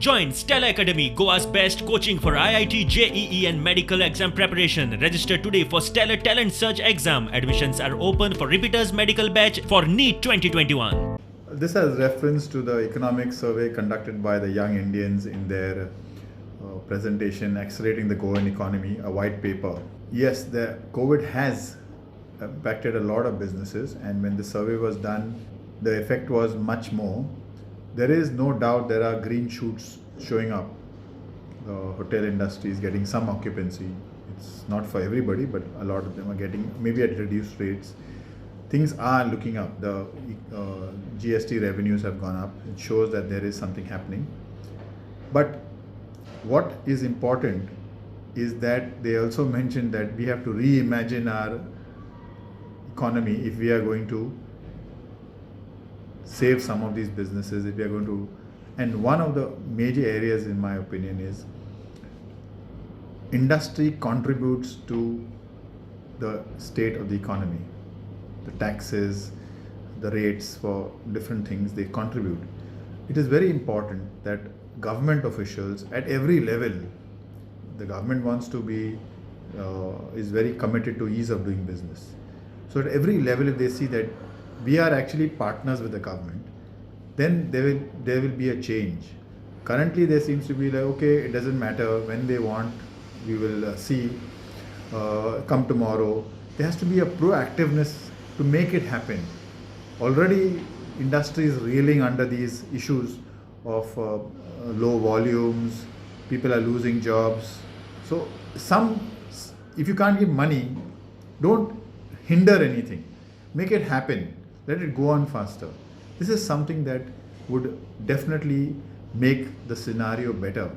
Join Stella Academy, Goa's best coaching for IIT, JEE and medical exam preparation. Register today for Stellar Talent Search exam. Admissions are open for repeaters medical batch for NEET 2021. This has reference to the economic survey conducted by the young Indians in their presentation, Accelerating the Goan Economy, a white paper. Yes, the COVID has impacted a lot of businesses, and when the survey was done, the effect was much more. There is no doubt there are green shoots showing up. The hotel industry is getting some occupancy. It's not for everybody, but a lot of them are getting maybe at reduced rates. Things are looking up. The GST revenues have gone up. It shows that there is something happening. But what is important is that they also mentioned that we have to reimagine our economy if we are going to save some of these businesses, if we are going to. And one of the major areas, in my opinion, is industry contributes to the state of the economy. The taxes, the rates for different things, they contribute. It is very important that government officials at every level, the government wants to be, is very committed to ease of doing business. So at every level, if they see that we are actually partners with the government, then there will be a change. Currently, there seems to be like, okay, it doesn't matter when they want, we will see, come tomorrow. There has to be a proactiveness to make it happen. Already, industry is reeling under these issues of low volumes, people are losing jobs. So if you can't give money, don't hinder anything. Make it happen. Let it go on faster. This is something that would definitely make the scenario better.